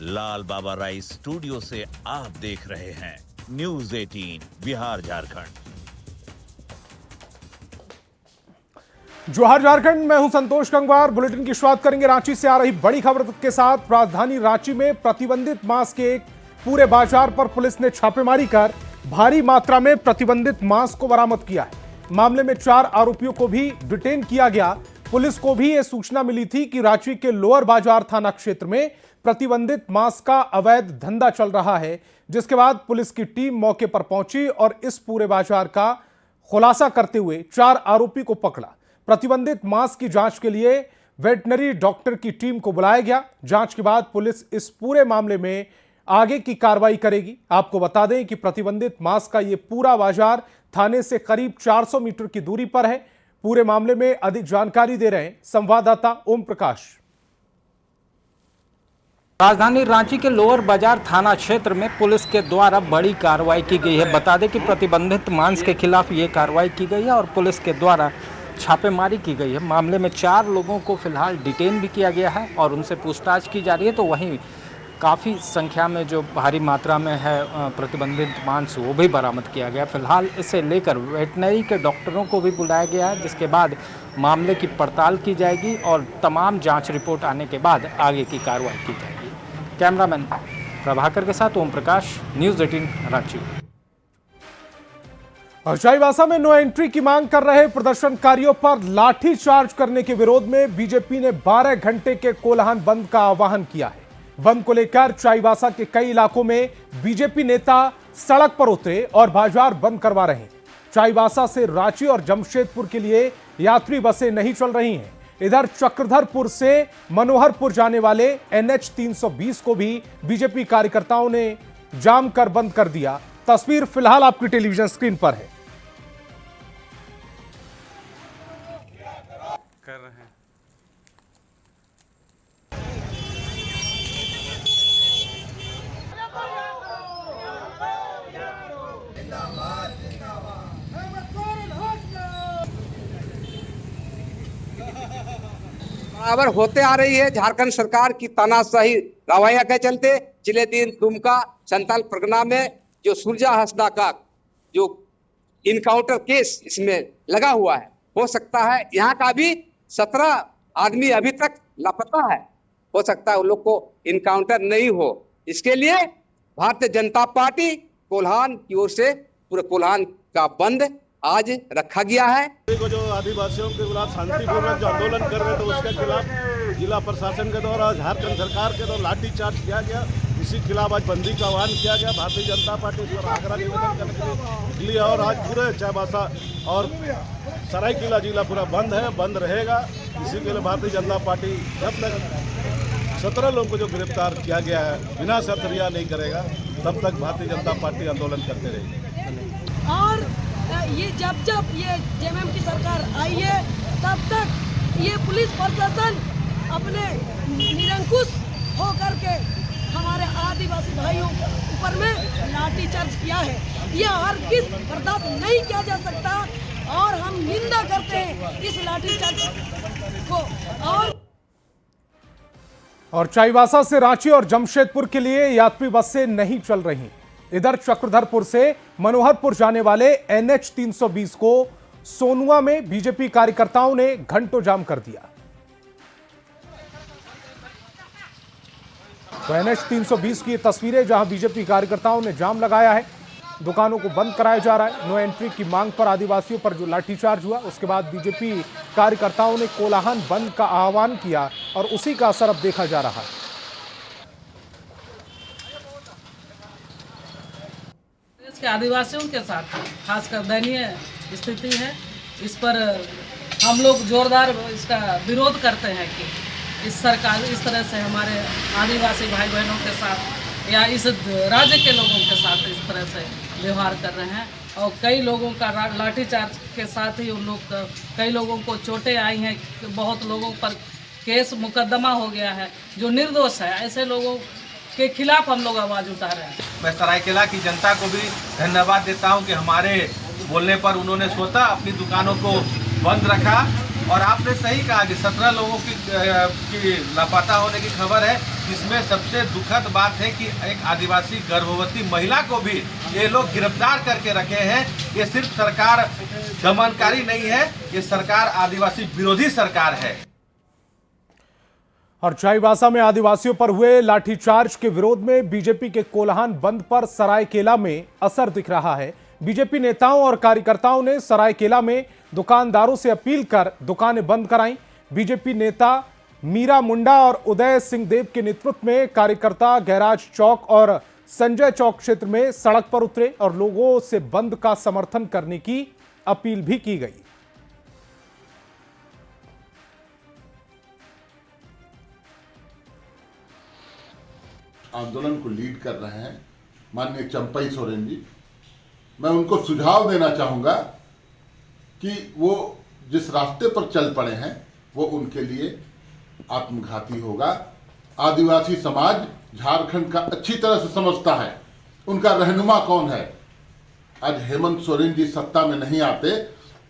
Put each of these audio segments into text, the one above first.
लाल बाबा राय studio से आप देख रहे हैं न्यूज 18 बिहार झारखंड। जोहार झारखंड, मैं हूं संतोष गंगवार। बुलेटिन की शुरुआत करेंगे रांची से आ रही बड़ी खबर के साथ। राजधानी रांची में प्रतिबंधित मांस के एक पूरे बाजार पर पुलिस ने छापेमारी कर भारी मात्रा में प्रतिबंधित मांस को बरामद किया है। मामले में 4 आरोपियों को भी डिटेन किया गया। पुलिस को भी यह सूचना मिली थी कि रांची के लोअर बाजार थाना क्षेत्र में प्रतिबंधित मांस का अवैध धंधा चल रहा है, जिसके बाद पुलिस की टीम मौके पर पहुंची और इस पूरे बाजार का खुलासा करते हुए 4 आरोपी को पकड़ा। प्रतिबंधित मांस की जांच के लिए वेटनरी डॉक्टर की टीम को बुलाया गया। जांच के बाद पुलिस इस पूरे मामले में आगे की कार्रवाई करेगी। आपको बता दें कि प्रतिबंधित मांस का यह पूरा बाजार थाने से करीब 400 मीटर की दूरी पर है। पूरे मामले में अधिक जानकारी दे रहे हैं संवाददाता ओम प्रकाश। राजधानी रांची के लोअर बाजार थाना क्षेत्र में पुलिस के द्वारा बड़ी कार्रवाई की गई है। बता दें कि प्रतिबंधित मांस के खिलाफ ये कार्रवाई की गई है और पुलिस के द्वारा छापेमारी की गई है। मामले में 4 लोगों को फिलहाल डिटेन भी किया गया है और उनसे पूछताछ की जा रही है। तो वहीं काफ़ी संख्या में जो भारी मात्रा में है प्रतिबंधित मांस वो भी बरामद किया गया। फिलहाल इसे लेकर वेटनरी के डॉक्टरों को भी बुलाया गया है, जिसके बाद मामले की पड़ताल की जाएगी और तमाम जांच रिपोर्ट आने के बाद आगे की कार्रवाई की जाएगी। कैमरामैन प्रभाकर के साथ ओम प्रकाश, न्यूज़ 18 रांची। और चाईबासा में नो एंट्री की मांग कर रहे प्रदर्शनकारियों पर लाठीचार्ज करने के विरोध में बीजेपी ने 12 घंटे के कोल्हान बंद का आह्वान किया है। बंद को लेकर चाईबासा के कई इलाकों में बीजेपी नेता सड़क पर उतरे और बाजार बंद करवा रहे हैं। चाईबासा से रांची और जमशेदपुर के लिए यात्री बसें नहीं चल रही हैं। इधर चक्रधरपुर से मनोहरपुर जाने वाले NH 320 को भी बीजेपी कार्यकर्ताओं ने जाम कर बंद कर दिया। तस्वीर फिलहाल आपकी टेलीविजन स्क्रीन पर है। कर रहे हैं। बराबर होते आ रही है। झारखंड सरकार की तानाशाही रवैया के चलते जिले दिन दुमका संताल परगना में जो सुरजा हंसदा का जो इनकाउंटर केस इसमें लगा हुआ है, हो सकता है यहाँ का भी 17 आदमी अभी तक लापता है। हो सकता है उन लोग को इनकाउंटर नहीं हो। इसके लिए भारतीय जनता पार्टी कोल्हान की ओर से पूरे कोल्हान का बंद आज रखा गया है। को जो आदिवासियों के खिलाफ शांतिपूर्वक जो आंदोलन कर रहे थे उसके खिलाफ जिला प्रशासन के द्वारा, झारखंड सरकार के द्वारा लाठीचार्ज किया गया। इसी खिलाफ आज बंदी का आह्वान किया गया। भारतीय जनता पार्टी इस पर आग्रह निवेदन करने के लिए निकली और आज पूरे चाईबासा और सरायकेला जिला पूरा बंद है, बंद रहेगा। इसी के लिए भारतीय जनता पार्टी जब तक 17 लोगों को जो गिरफ्तार किया गया है बिना शर्त रिहा नहीं करेगा, तब तक भारतीय जनता पार्टी आंदोलन करते रहेगी। और ये जब ये जेएमएम की सरकार आई है, तब तक ये पुलिस प्रशासन अपने निरंकुश होकर के हमारे आदिवासी भाइयों के ऊपर में लाठीचार्ज किया है। यह हर किस बर्दाश्त नहीं किया जा सकता और हम निंदा करते हैं इस लाठीचार्ज को। और चाईबासा से रांची और जमशेदपुर के लिए यात्री बसें नहीं चल रही। इधर चक्रधरपुर से मनोहरपुर जाने वाले NH 320 को सोनुआ में बीजेपी कार्यकर्ताओं ने घंटों जाम कर दिया। तो NH 320 की ये तस्वीरें जहां बीजेपी कार्यकर्ताओं ने जाम लगाया है, दुकानों को बंद कराया जा रहा है। नो एंट्री की मांग पर आदिवासियों पर जो लाठीचार्ज हुआ, उसके बाद बीजेपी कार्यकर्ताओं ने कोल्हान बंद का आह्वान किया और उसी का असर अब देखा जा रहा है। के आदिवासियों के साथ खासकर दयनीय स्थिति है। इस पर हम लोग जोरदार इसका विरोध करते हैं कि इस सरकार इस तरह से हमारे आदिवासी भाई बहनों के साथ या इस राज्य के लोगों के साथ इस तरह से व्यवहार कर रहे हैं। और कई लोगों का लाठीचार्ज के साथ ही उन लोग कई लोगों को चोटें आई हैं। बहुत लोगों पर केस मुकदमा हो गया है जो निर्दोष है। ऐसे लोगों के खिलाफ हम लोग आवाज़ उठा रहे हैं। मैं सरायकेला की जनता को भी धन्यवाद देता हूं कि हमारे बोलने पर उन्होंने स्वतः अपनी दुकानों को बंद रखा और आपने सही कहा कि 17 लोगों की लापता होने की खबर है। इसमें सबसे दुखद बात है कि एक आदिवासी गर्भवती महिला को भी ये लोग गिरफ्तार करके रखे हैं। ये सिर्फ सरकार दमनकारी नहीं है, ये सरकार आदिवासी विरोधी सरकार है। और चाईबासा में आदिवासियों पर हुए लाठीचार्ज के विरोध में बीजेपी के कोल्हान बंद पर सरायकेला में असर दिख रहा है। बीजेपी नेताओं और कार्यकर्ताओं ने सरायकेला में दुकानदारों से अपील कर दुकानें बंद कराईं। बीजेपी नेता मीरा मुंडा और उदय सिंह देव के नेतृत्व में कार्यकर्ता गैराज चौक और संजय चौक क्षेत्र में सड़क पर उतरे और लोगों से बंद का समर्थन करने की अपील भी की गई। आंदोलन को लीड कर रहे हैं माननीय चंपई सोरेन जी। मैं उनको सुझाव देना चाहूँगा कि वो जिस रास्ते पर चल पड़े हैं वो उनके लिए आत्मघाती होगा। आदिवासी समाज झारखंड का अच्छी तरह से समझता है, उनका रहनुमा कौन है। आज हेमंत सोरेन जी सत्ता में नहीं आते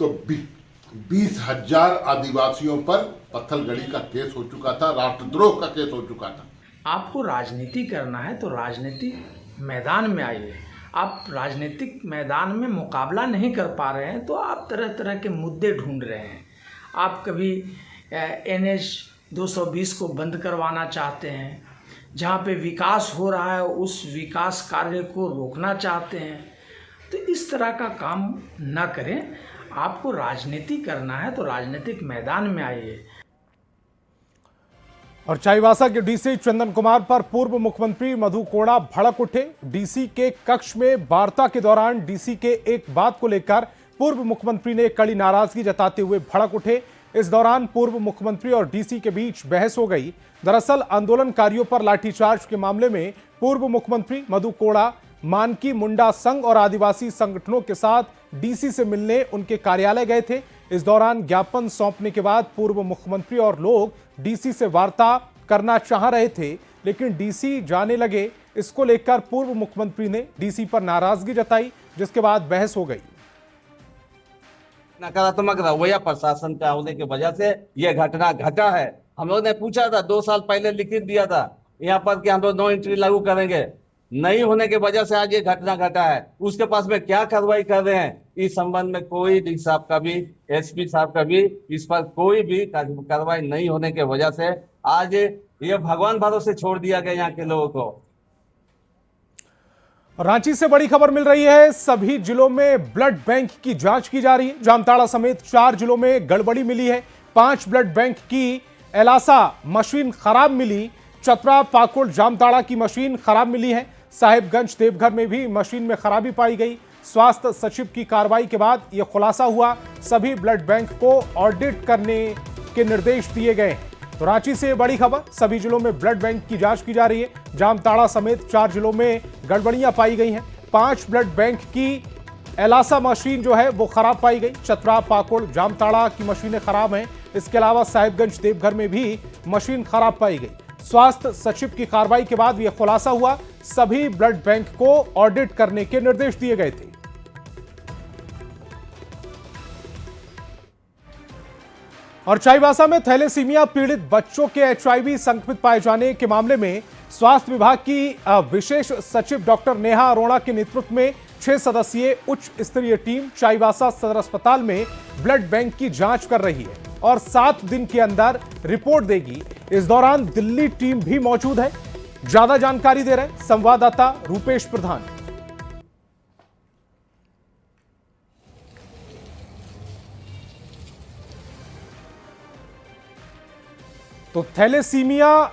तो 20,000 आदिवासियों पर पत्थलगड़ी का केस हो चुका था, राष्ट्रद्रोह का केस हो चुका था। आपको राजनीति करना है तो राजनीतिक मैदान में आइए। आप राजनीतिक मैदान में मुकाबला नहीं कर पा रहे हैं तो आप तरह तरह के मुद्दे ढूंढ रहे हैं। आप कभी NH 220 को बंद करवाना चाहते हैं, जहाँ पे विकास हो रहा है उस विकास कार्य को रोकना चाहते हैं। तो इस तरह का काम ना करें। आपको राजनीति करना है तो राजनीतिक मैदान में आइए। और चाईबासा के डीसी चंदन कुमार पर पूर्व मुख्यमंत्री मधु कोड़ा भड़क उठे। डीसी के कक्ष में वार्ता के दौरान डीसी के एक बात को लेकर पूर्व मुख्यमंत्री ने कड़ी नाराजगी जताते हुए भड़क उठे। इस दौरान पूर्व मुख्यमंत्री और डीसी के बीच बहस हो गई। दरअसल आंदोलनकारियों पर लाठीचार्ज के मामले में पूर्व मुख्यमंत्री मधु कोड़ा मानकी मुंडा संघ और आदिवासी संगठनों के साथ डीसी से मिलने उनके कार्यालय गए थे। इस दौरान ज्ञापन सौंपने के बाद पूर्व मुख्यमंत्री और लोग डीसी से वार्ता करना चाह रहे थे, लेकिन डीसी जाने लगे। इसको लेकर पूर्व मुख्यमंत्री ने डीसी पर नाराजगी जताई, जिसके बाद बहस हो गई। नकारात्मक रवैया प्रशासन का होने की वजह से यह घटना घटा है। हम लोग ने पूछा था, 2 साल पहले लिखित दिया था यहाँ पर कि हम लोग नो एंट्री लागू करेंगे, नहीं होने की वजह से आज ये घटना घटा है। उसके पास में क्या कार्रवाई कर रहे हैं इस संबंध में कोई डी साहब का भी, एसपी साहब का भी इस पर कोई भी कार्रवाई नहीं होने की वजह से आज ये भगवान भरोसे छोड़ दिया गया यहाँ के लोगों को। रांची से बड़ी खबर मिल रही है। सभी जिलों में ब्लड बैंक की जांच की जा रही है। जामताड़ा समेत 4 जिलों में गड़बड़ी मिली है। 5 ब्लड बैंक की एलासा मशीन खराब मिली। चतरा, पाकुड़, जामताड़ा की मशीन खराब मिली है। साहिबगंज, देवघर में भी मशीन में खराबी पाई गई। स्वास्थ्य सचिव की कार्रवाई के बाद यह खुलासा हुआ। सभी ब्लड बैंक को ऑडिट करने के निर्देश दिए गए हैं। तो रांची से बड़ी खबर, सभी जिलों में ब्लड बैंक की जांच की जा रही है। जामताड़ा समेत 4 जिलों में गड़बड़ियां पाई गई हैं। 5 ब्लड बैंक की एलासा मशीन जो है वो खराब पाई गई। चतरा, पाकुड़, जामताड़ा की मशीनें खराब हैं। इसके अलावा साहिबगंज, देवघर में भी मशीन खराब पाई गई। स्वास्थ्य सचिव की कार्रवाई के बाद यह खुलासा हुआ। सभी ब्लड बैंक को ऑडिट करने के निर्देश दिए गए थे। और चाईबासा में थैलेसीमिया पीड़ित बच्चों के HIV संक्रमित पाए जाने के मामले में स्वास्थ्य विभाग की विशेष सचिव डॉक्टर नेहा अरोड़ा के नेतृत्व में 6 सदस्यीय उच्च स्तरीय टीम चाईबासा सदर अस्पताल में ब्लड बैंक की जांच कर रही है और 7 दिन के अंदर रिपोर्ट देगी। इस दौरान दिल्ली टीम भी मौजूद है। ज्यादा जानकारी दे रहे संवाददाता रूपेश प्रधान। तो थैलेसीमिया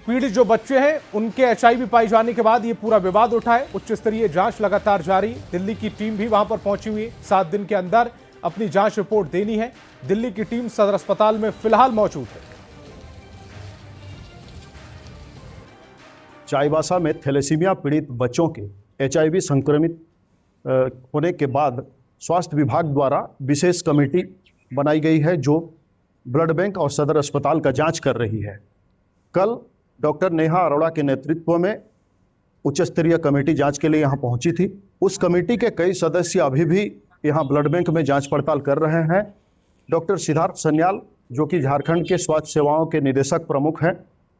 पीड़ित जो बच्चे हैं उनके HIV पाए जाने के बाद ये पूरा विवाद उठा है। उच्च स्तरीय जांच लगातार जारी। दिल्ली की टीम भी वहां पर पहुंची हुई है। 7 दिन के अंदर अपनी जांच रिपोर्ट देनी है। दिल्ली की टीम सदर अस्पताल में फिलहाल मौजूद है। चाईबासा में थैलेसीमिया पीड़ित बच्चों के HIV संक्रमित होने के बाद स्वास्थ्य विभाग द्वारा विशेष कमेटी बनाई गई है जो ब्लड बैंक और सदर अस्पताल का जांच कर रही है। कल डॉक्टर नेहा अरोड़ा के नेतृत्व में उच्च स्तरीय कमेटी जांच के लिए यहां पहुंची थी। उस कमेटी के कई सदस्य अभी भी यहां ब्लड बैंक में जांच पड़ताल कर रहे हैं। डॉक्टर सिद्धार्थ सन्याल जो कि झारखंड के स्वास्थ्य सेवाओं के निदेशक प्रमुख हैं,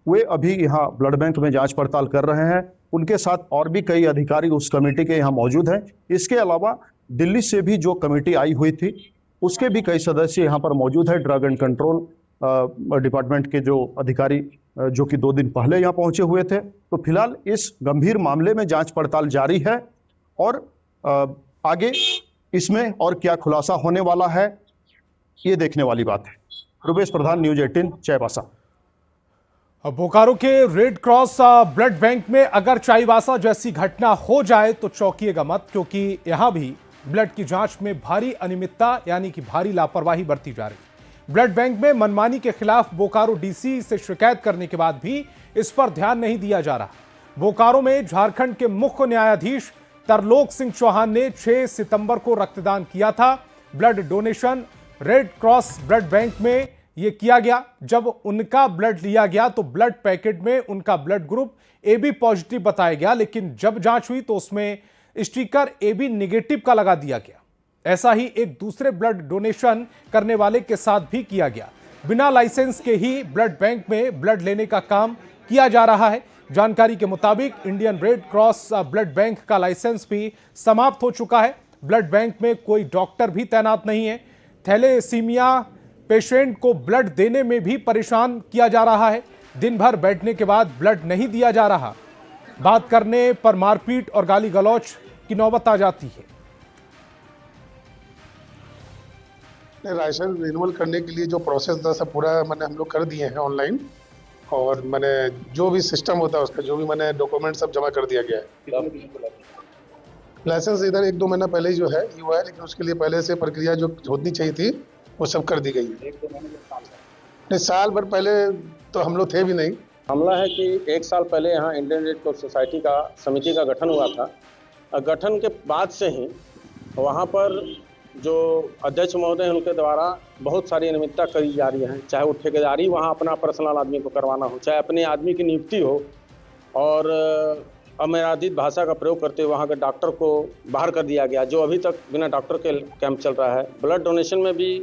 वे अभी यहाँ ब्लड बैंक में जांच पड़ताल कर रहे हैं। उनके साथ और भी कई अधिकारी उस कमेटी के यहाँ मौजूद हैं। इसके अलावा दिल्ली से भी जो कमेटी आई हुई थी उसके भी कई सदस्य यहाँ पर मौजूद है। ड्रग एंड कंट्रोल डिपार्टमेंट के जो अधिकारी जो कि 2 दिन पहले यहाँ पहुंचे हुए थे। तो फिलहाल इस गंभीर मामले में जांच पड़ताल जारी है और आगे इसमें और क्या खुलासा होने वाला है ये देखने वाली बात है। रुपेश प्रधान, न्यूज 18, चाईबासा। बोकारो के रेड क्रॉस ब्लड बैंक में अगर चाईबासा जैसी घटना हो जाए तो चौंकिएगा मत, क्योंकि यहां भी ब्लड की जांच में भारी अनियमितता यानी कि भारी लापरवाही बरती जा रही। ब्लड बैंक में मनमानी के खिलाफ बोकारो डीसी से शिकायत करने के बाद भी इस पर ध्यान नहीं दिया जा रहा। बोकारो में झारखंड के मुख्य न्यायाधीश तरलोक सिंह चौहान ने 6 सितंबर को रक्तदान किया था। Blood donation red cross blood bank में यह किया गया। जब उनका ब्लड लिया गया तो ब्लड पैकेट में उनका ब्लड ग्रुप AB पॉजिटिव बताया गया, लेकिन जब जांच हुई तो उसमें स्टिकर AB नेगेटिव का लगा दिया गया। ऐसा ही एक दूसरे ब्लड डोनेशन करने वाले के साथ भी किया गया। बिना लाइसेंस के ही ब्लड बैंक में ब्लड लेने का काम किया जा रहा है। जानकारी के मुताबिक Indian red cross blood bank का लाइसेंस भी समाप्त हो चुका है। ब्लड बैंक में कोई डॉक्टर भी तैनात नहीं है। थैलेसीमिया पेशेंट को ब्लड देने में भी परेशान किया जा रहा है। दिन भर बैठने के बाद ब्लड नहीं दिया जा रहा। बात करने पर मारपीट और गाली गलौच की नौबत आ जाती है। लाइसेंस रिन्यूअल करने के लिए जो प्रोसेस था सब पूरा मैंने हम लोग कर दिए हैं ऑनलाइन, और मैंने जो भी सिस्टम होता है उसका जो भी मैंने डॉक्यूमेंट सब जमा कर दिया गया है। लाइसेंस इधर 1-2 महीना पहले ही जो है ये हुआ है, लेकिन उसके लिए पहले से प्रक्रिया जो होनी चाहिए थी वो सब कर दी गई है। नहीं, साल भर पहले तो हम लोग थे भी नहीं। मामला है कि 1 साल पहले यहाँ इंडियन रेड क्रॉस सोसाइटी का समिति का गठन हुआ था। गठन के बाद से ही वहाँ पर जो अध्यक्ष महोदय हैं उनके द्वारा बहुत सारी अनियमितता करी जा रही है। चाहे वो ठेकेदारी वहाँ अपना पर्सनल आदमी को करवाना हो, चाहे अपने आदमी की नियुक्ति हो, और अमर्यादित भाषा का प्रयोग करते हुए वहाँ के डॉक्टर को बाहर कर दिया गया, जो अभी तक बिना डॉक्टर के कैंप चल रहा है। ब्लड डोनेशन में भी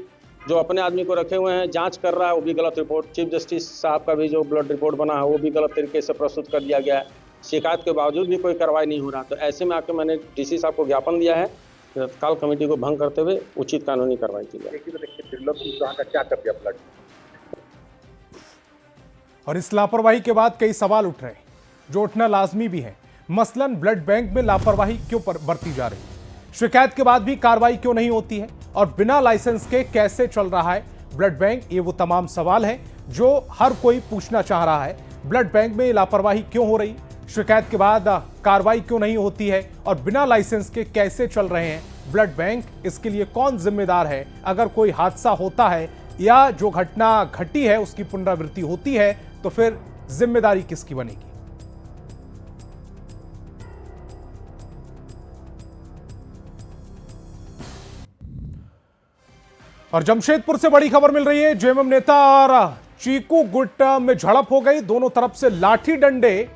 जो अपने आदमी को रखे हुए हैं जांच कर रहा है वो भी गलत रिपोर्ट। चीफ जस्टिस साहब का भी जो ब्लड रिपोर्ट बना है वो भी गलत तरीके से प्रस्तुत कर दिया गया है। शिकायत के बावजूद भी कोई कार्रवाई नहीं हो रहा। तो ऐसे में आकर मैंने डीसी साहब को ज्ञापन दिया है, तत्काल कमेटी को भंग करते हुए उचित कानूनी कार्रवाई की जाए। क्या कर दिया ब्लड। और इस लापरवाही के बाद कई सवाल उठ रहे हैं जो उठना लाजमी भी है। मसलन ब्लड बैंक में लापरवाही क्यों बरती जा रही है, शिकायत के बाद भी कार्रवाई क्यों नहीं होती है, और बिना लाइसेंस के कैसे चल रहा है ब्लड बैंक। ये वो तमाम सवाल हैं जो हर कोई पूछना चाह रहा है। ब्लड बैंक में लापरवाही क्यों हो रही, शिकायत के बाद कार्रवाई क्यों नहीं होती है, और बिना लाइसेंस के कैसे चल रहे हैं ब्लड बैंक। इसके लिए कौन जिम्मेदार है। अगर कोई हादसा होता है या जो घटना घटी है उसकी पुनरावृत्ति होती है तो फिर जिम्मेदारी किसकी बनेगी। और जमशेदपुर से बड़ी खबर मिल रही है। जेएमएम नेता और चीकू गुट में झड़प हो गई। दोनों तरफ से लाठी डंडे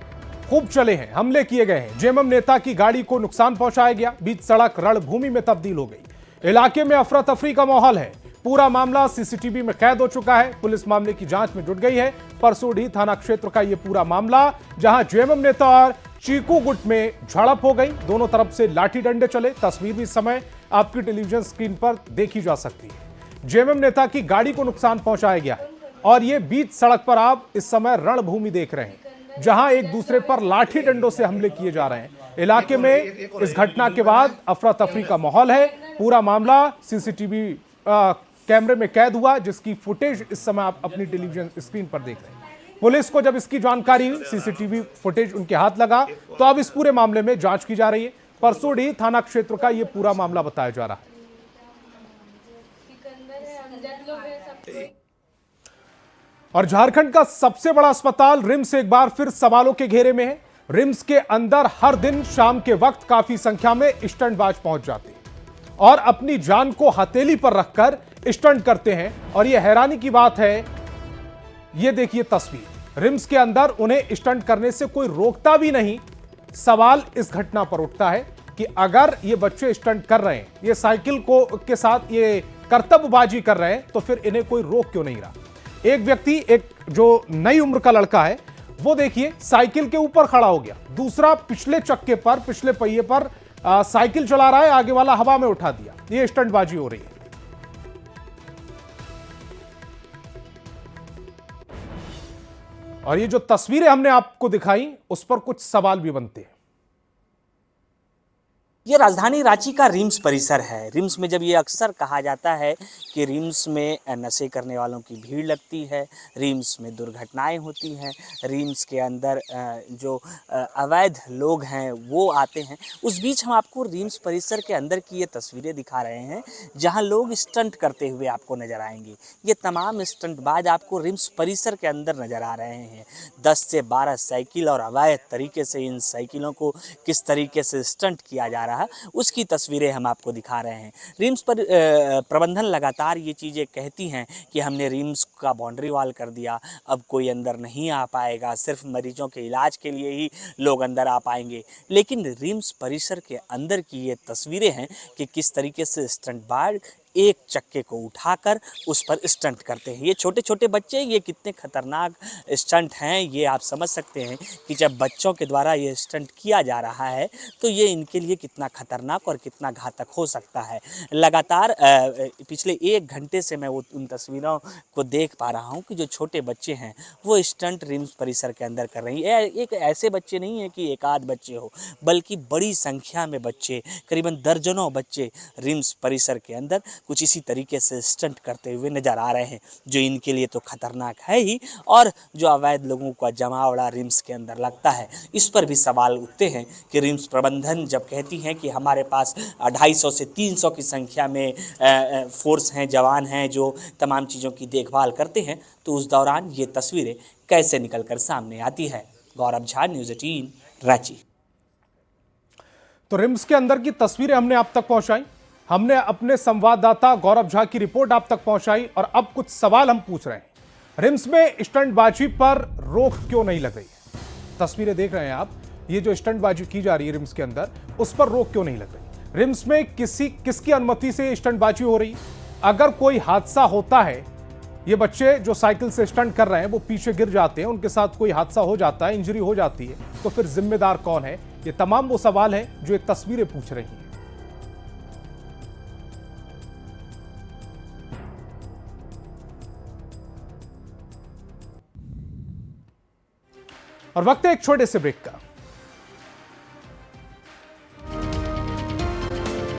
खूब चले हैं, हमले किए गए हैं। जेएमएम नेता की गाड़ी को नुकसान पहुंचाया गया। बीच सड़क रणभूमि में तब्दील हो गई। इलाके में अफरा तफरी का माहौल है। पूरा मामला सीसीटीवी में कैद हो चुका है। पुलिस मामले की जांच में जुट गई है। परसोडी थाना क्षेत्र का यह पूरा मामला, जहां जेएमएम नेता और चीकू गुट में झड़प हो गई। दोनों तरफ से लाठी डंडे चले। तस्वीर भी इस समय आपकी टेलीविजन स्क्रीन पर देखी जा सकती है। जेएमएम नेता की गाड़ी को नुकसान पहुंचाया गया और ये बीच सड़क पर आप इस समय रणभूमि देख रहे हैं, जहां एक दूसरे पर लाठी डंडों से हमले किए जा रहे हैं। इलाके में इस घटना के बाद अफरा तफरी का माहौल है। पूरा मामला सीसीटीवी कैमरे में कैद हुआ, जिसकी फुटेज इस समय आप अपनी टेलीविजन स्क्रीन पर देख रहे हैं। पुलिस को जब इसकी जानकारी हुई, सीसीटीवी फुटेज उनके हाथ लगा, तो अब इस पूरे मामले में जांच की जा रही है। परसोडी थाना क्षेत्र का यह पूरा मामला बताया जा रहा है। और झारखंड का सबसे बड़ा अस्पताल रिम्स एक बार फिर सवालों के घेरे में है। रिम्स के अंदर हर दिन शाम के वक्त काफी संख्या में स्टंटबाज पहुंच जाते हैं और अपनी जान को हथेली पर रखकर स्टंट करते हैं। और यह हैरानी की बात है, यह देखिए तस्वीर। रिम्स के अंदर उन्हें स्टंट करने से कोई रोकता भी नहीं। सवाल इस घटना पर उठता है कि अगर ये बच्चे स्टंट कर रहे हैं, ये साइकिल को के साथ ये कर्तव्यबाजी कर रहे हैं तो फिर इन्हें कोई रोक क्यों नहीं रहा। एक व्यक्ति, एक जो नई उम्र का लड़का है, वो देखिए साइकिल के ऊपर खड़ा हो गया, दूसरा पिछले चक्के पर, पिछले पहिए पर साइकिल चला रहा है, आगे वाला हवा में उठा दिया। ये स्टंटबाजी हो रही है। और ये जो तस्वीरें हमने आपको दिखाई, उस पर कुछ सवाल भी बनते हैं। ये राजधानी रांची का रिम्स परिसर है। रिम्स में जब ये अक्सर कहा जाता है कि रिम्स में नशे करने वालों की भीड़ लगती है, रिम्स में दुर्घटनाएं होती हैं, रिम्स के अंदर जो अवैध लोग हैं वो आते हैं, उस बीच हम आपको रिम्स परिसर के अंदर की ये तस्वीरें दिखा रहे हैं जहां लोग स्टंट करते हुए आपको नज़र आएंगे। ये तमाम स्टंटबाज आपको रिम्स परिसर के अंदर नज़र आ रहे हैं। 10 से 12 साइकिल और अवैध तरीके से इन साइकिलों को किस तरीके से स्टंट किया जा रहा है उसकी तस्वीरें हम आपको दिखा रहे हैं। रिम्स पर प्रबंधन लगातार ये चीज़ें कहती हैं कि हमने रिम्स का बाउंड्री वॉल कर दिया, अब कोई अंदर नहीं आ पाएगा, सिर्फ मरीजों के इलाज के लिए ही लोग अंदर आ पाएंगे। लेकिन रिम्स परिसर के अंदर की ये तस्वीरें हैं कि किस तरीके से स्टंटबाज एक चक्के को उठाकर उस पर स्टंट करते हैं। ये छोटे छोटे बच्चे, ये कितने खतरनाक स्टंट हैं ये आप समझ सकते हैं कि जब बच्चों के द्वारा ये स्टंट किया जा रहा है तो ये इनके लिए कितना खतरनाक और कितना घातक हो सकता है। लगातार पिछले 1 घंटे से मैं उन तस्वीरों को देख पा रहा हूँ कि जो छोटे बच्चे हैं वो स्टंट रिम्स परिसर के अंदर कर रही है। एक ऐसे बच्चे नहीं है कि एक आध बच्चे हो, बल्कि बड़ी संख्या में बच्चे, करीबन दर्जनों बच्चे रिम्स परिसर के अंदर कुछ इसी तरीके से स्टंट करते हुए नज़र आ रहे हैं, जो इनके लिए तो खतरनाक है ही, और जो अवैध लोगों का जमावड़ा रिम्स के अंदर लगता है, इस पर भी सवाल उठते हैं कि रिम्स प्रबंधन जब कहती हैं कि हमारे पास 250 से 300 की संख्या में फोर्स हैं, जवान हैं जो तमाम चीज़ों की देखभाल करते हैं, तो उस दौरान ये तस्वीरें कैसे निकल कर सामने आती है। गौरव झा, न्यूज़ 18, रांची। तो रिम्स के अंदर की तस्वीरें हमने आप तक पहुंचाई, हमने अपने संवाददाता गौरव झा की रिपोर्ट आप तक पहुंचाई, और अब कुछ सवाल हम पूछ रहे हैं। रिम्स में स्टंटबाजी पर रोक क्यों नहीं लग रही है? तस्वीरें देख रहे हैं आप, ये जो स्टंटबाजी की जा रही है रिम्स के अंदर, उस पर रोक क्यों नहीं लग रही? रिम्स में किसकी अनुमति से स्टंटबाजी हो रही है? अगर कोई हादसा होता है, ये बच्चे जो साइकिल से स्टंट कर रहे हैं वो पीछे गिर जाते हैं, उनके साथ कोई हादसा हो जाता है, इंजरी हो जाती है, तो फिर जिम्मेदार कौन है? ये तमाम वो सवाल हैं जो ये तस्वीरें पूछ रही हैं। और वक्त है एक छोटे से ब्रेक का।